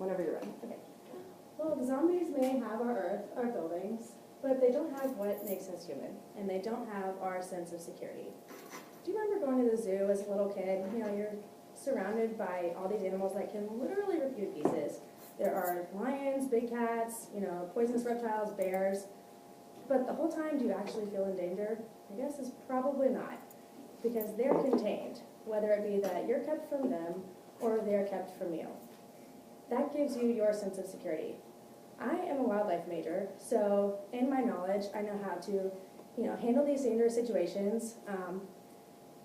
Whenever you're ready. Okay. Well, the zombies may have our Earth, our buildings, but they don't have what makes us human, and they don't have our sense of security. Do you remember going to the zoo as a little kid? You know, you're surrounded by all these animals that can literally rip you to pieces. There are lions, big cats, you know, poisonous reptiles, bears. But the whole time, do you actually feel in danger? I guess is probably not, because they're contained, whether it be that you're kept from them or they're kept from you. That gives you your sense of security. I am a wildlife major, so in my knowledge, I know how to, you know, handle these dangerous situations.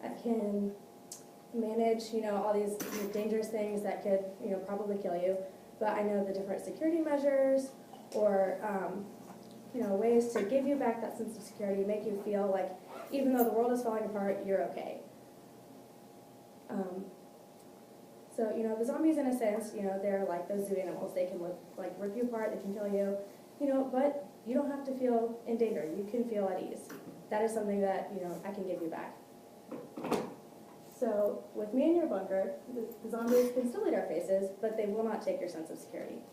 I can manage, you know, all these dangerous things that could, you know, probably kill you. But I know the different security measures or, you know, ways to give you back that sense of security, make you feel like even though the world is falling apart, you're okay. So, you know, the zombies, in a sense, you know, they're like those zoo animals. They can, like, rip you apart, they can kill you, you know, but you don't have to feel in danger. You can feel at ease. That is something that, you know, I can give you back. So, with me in your bunker, the zombies can still eat our faces, but they will not take your sense of security.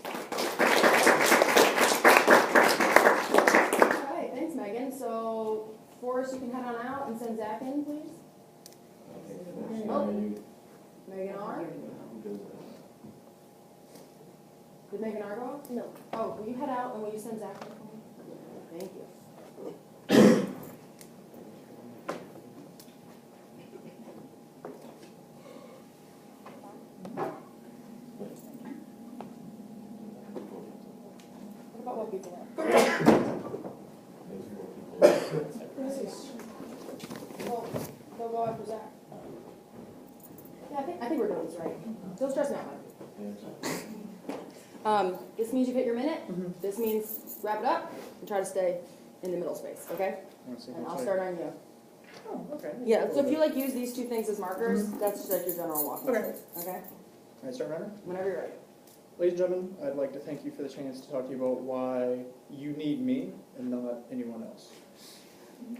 All right, thanks, Megan. So, Forrest, you can head on out and send Zack in, please. Oh. Megan R? Did Megan R go off? No. Oh, will you head out and will you send Zack in for me? Thank you. What about what people are? Well, they'll go after Zack. Yeah, I think we're doing this right. Don't stress me out. This means you've hit your minute. This means wrap it up and try to stay in the middle space, okay? And I'll start on you. Oh, okay. Yeah, so if you like use these two things as markers, that's just like your general walking Okay. space, okay? Can I start, Runner? Whenever you're ready. Ladies and gentlemen, I'd like to thank you for the chance to talk to you about why you need me and not anyone else.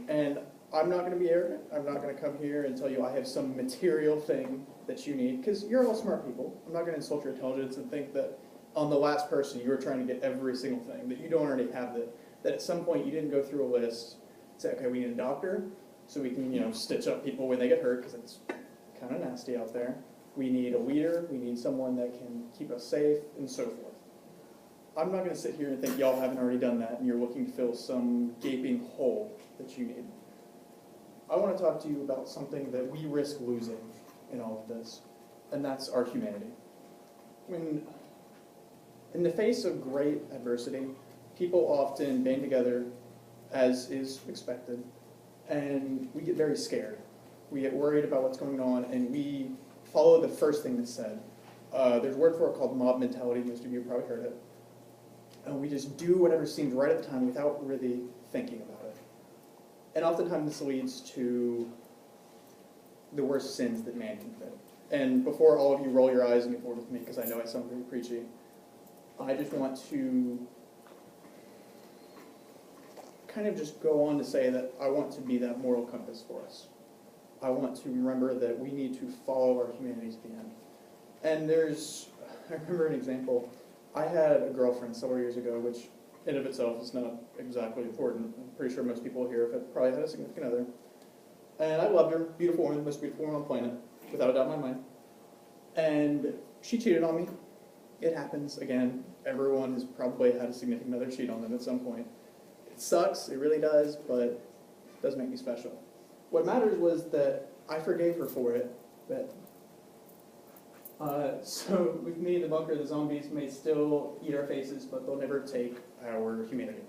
And I'm not going to be arrogant. I'm not going to come here and tell you I have some material thing that you need, because you're all smart people. I'm not going to insult your intelligence and think that on the last person you were trying to get every single thing, that you don't already have that at some point you didn't go through a list, say, okay, we need a doctor so we can, you know, stitch up people when they get hurt, because it's kind of nasty out there. We need a leader, we need someone that can keep us safe, and so forth. I'm not going to sit here and think y'all haven't already done that and you're looking to fill some gaping hole that you need. I want to talk to you about something that we risk losing in all of this, and that's our humanity. When, in the face of great adversity, people often band together, as is expected, and we get very scared. We get worried about what's going on, and we follow the first thing that's said. There's a word for it called mob mentality. Most of you have probably heard it. And we just do whatever seems right at the time without really thinking about it. And oftentimes this leads to the worst sins that man can commit. And before all of you roll your eyes and get bored with me, because I know I sound very preachy, I just want to kind of just go on to say that I want to be that moral compass for us. I want to remember that we need to follow our humanity to the end. And I remember an example. I had a girlfriend several years ago, which in of itself is not exactly important. I'm pretty sure most people here have probably had a significant other. And I loved her, beautiful woman, the most beautiful woman on the planet, without a doubt in my mind. And she cheated on me. It happens, again. Everyone has probably had a significant other cheat on them at some point. It sucks, it really does, but it does make me special. What matters was that I forgave her for it. So with me in the bunker, the zombies may still eat our faces, but they'll never take our humanity.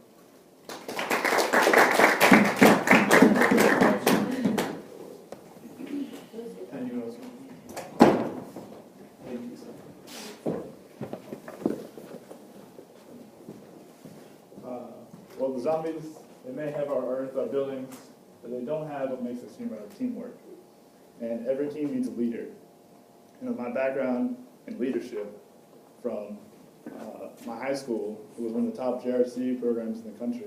Well, the zombies, they may have our Earth, our buildings, but they don't have what makes us human, our teamwork. And every team needs a leader. You know, my background in leadership from my high school, it was one of the top JRC programs in the country,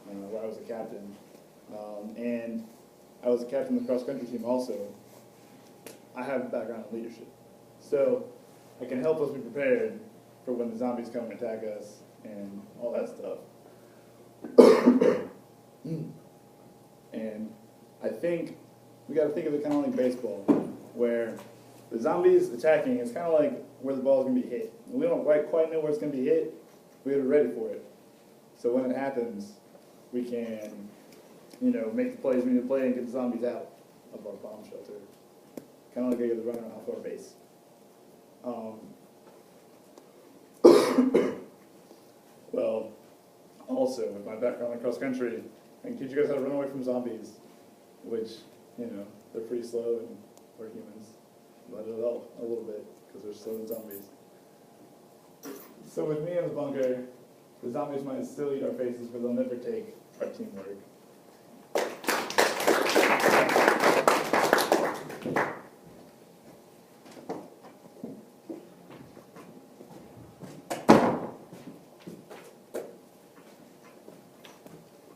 where I was a captain. And I was a captain of the cross-country team also. I have a background in leadership. So it can help us be prepared for when the zombies come and attack us and all that stuff. And I think we got to think of it kind of like baseball, where the zombies attacking is kind of like where the ball's going to be hit. And we don't quite know where it's going to be hit. We got to be ready for it. So when it happens, we can, make the plays we need to play and get the zombies out of our bomb shelter. Kind of like they get the runner off our base. Well, also with my background in cross country, I can teach you guys how to run away from zombies, which, they're pretty slow and we're humans. Let it out a little bit because they're slow zombies. So with me in the bunker, the zombies might still eat our faces, but they'll never take our teamwork.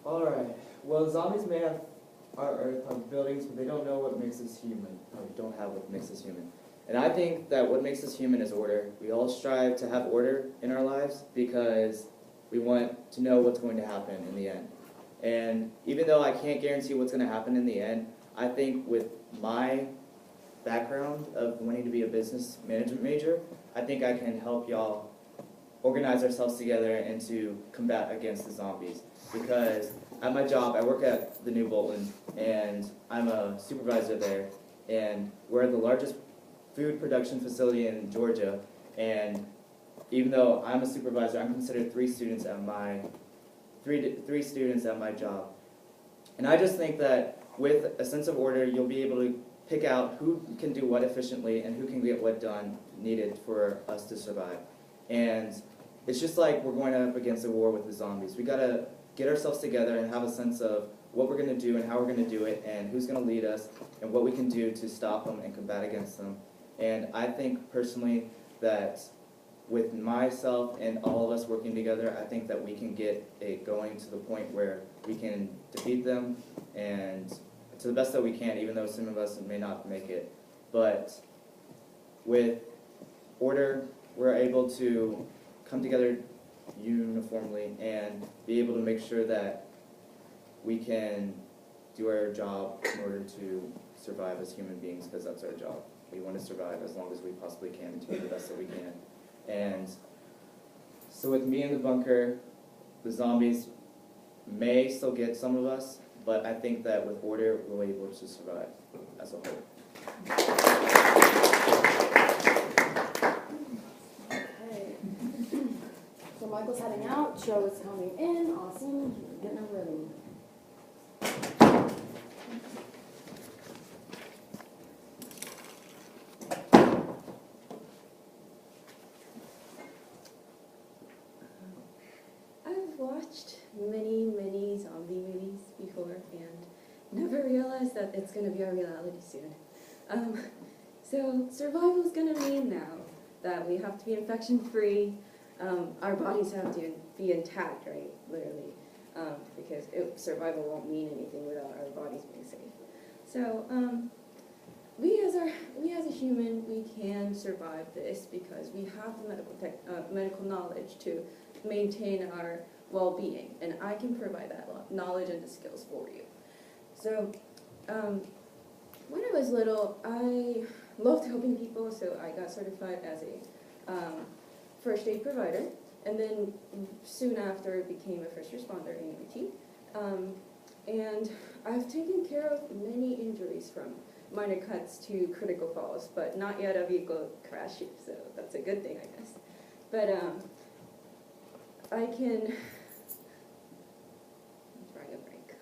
Alright, well, zombies may have our Earth, our buildings, but they don't know what makes us human. Or don't have what makes us human. And I think that what makes us human is order. We all strive to have order in our lives because we want to know what's going to happen in the end. And even though I can't guarantee what's going to happen in the end, I think with my background of wanting to be a business management major, I think I can help y'all organize ourselves together and to combat against the zombies. Because at my job, I work at the New Bolton, and I'm a supervisor there, and we're the largest food production facility in Georgia, and even though I'm a supervisor, I'm considered three students at my job. And I just think that with a sense of order, you'll be able to pick out who can do what efficiently and who can get what done needed for us to survive. And it's just like we're going up against a war with the zombies. We gotta get ourselves together and have a sense of what we're gonna do and how we're gonna do it and who's gonna lead us and what we can do to stop them and combat against them. And I think personally that with myself and all of us working together, I think that we can get it going to the point where we can defeat them and to the best that we can, even though some of us may not make it. But with order, we're able to come together uniformly and be able to make sure that we can do our job in order to survive as human beings, because that's our job. We want to survive as long as we possibly can and to do the best that we can. And so with me in the bunker, the zombies may still get some of us, but I think that with order, we're able to survive as a whole. Okay. So Michael's heading out, Joe is coming in, awesome, getting her ready. I've watched many zombie movies before and never realized that it's going to be our reality soon. So survival is going to mean now that we have to be infection-free. Our bodies have to be intact, right, literally, because survival won't mean anything without our bodies being safe. So we as a human, we can survive this because we have the medical knowledge to maintain our well-being, and I can provide that knowledge and the skills for you. So when I was little, I loved helping people, so I got certified as a first aid provider, and then soon after became a first responder in UT. And I've taken care of many injuries, from minor cuts to critical falls, but not yet a vehicle crash, so that's a good thing, I guess. But I can, I'm trying to break.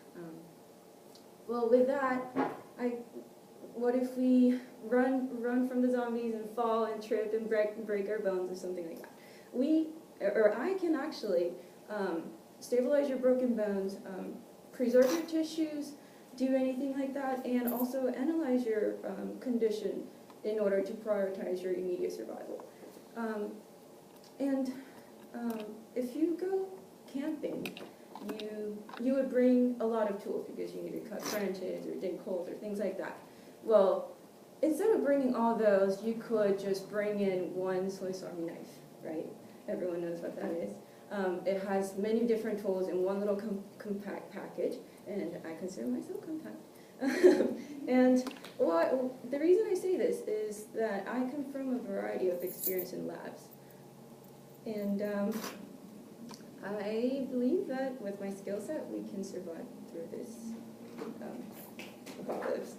Well, with that, what if we run from the zombies and fall and trip and break our bones or something like that? I can actually stabilize your broken bones, preserve your tissues, do anything like that, and also analyze your condition in order to prioritize your immediate survival. If you go camping, you would bring a lot of tools because you need to cut branches or dig holes or things like that. Well, instead of bringing all those, you could just bring in one Swiss Army knife, right? Everyone knows what that is. It has many different tools in one little compact package, and I consider myself compact. And the reason I say this is that I come from a variety of experience in labs. And I believe that with my skill set, we can survive through this apocalypse.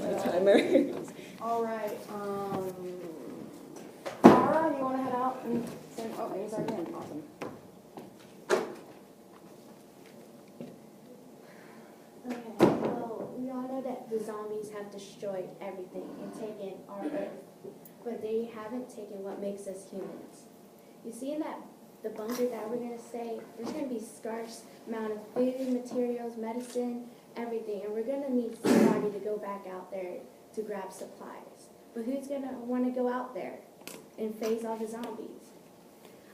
My timer. All right, Laura, you want to head out and send, oh, he's already in, awesome. Okay, well, we all know that the zombies have destroyed everything and taken our Earth, but they haven't taken what makes us humans. You see in the bunker that we're going to stay, there's going to be scarce amount of food, materials, medicine, everything, and we're going to need somebody to go back out there to grab supplies. But who's going to want to go out there and face all the zombies?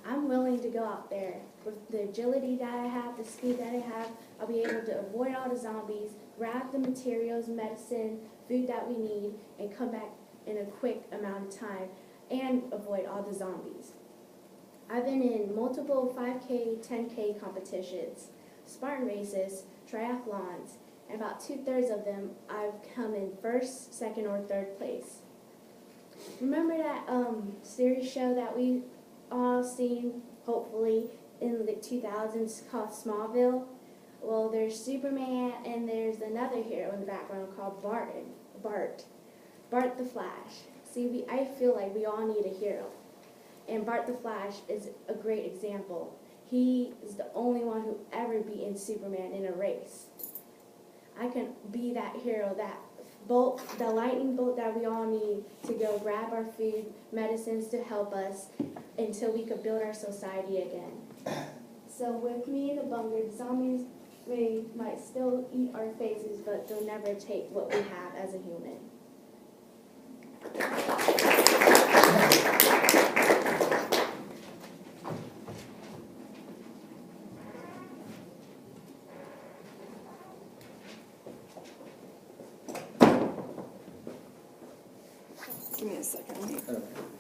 I'm willing to go out there. With the agility that I have, the speed that I have, I'll be able to avoid all the zombies, grab the materials, medicine, food that we need, and come back in a quick amount of time and avoid all the zombies. I've been in multiple 5K, 10K competitions, Spartan races, triathlons, and about 2/3 of them I've come in first, second, or third place. Remember that series show that we all seen, hopefully, in the 2000s called Smallville? Well, there's Superman and there's another hero in the background called Bart the Flash. See, I feel like we all need a hero. And Bart the Flash is a great example. He is the only one who ever beaten Superman in a race. I can be that hero, that bolt, the lightning bolt that we all need to go grab our food, medicines to help us until we could build our society again. So with me in the bunker, the zombies might still eat our faces, but they'll never take what we have as a human. Give me a second. Okay.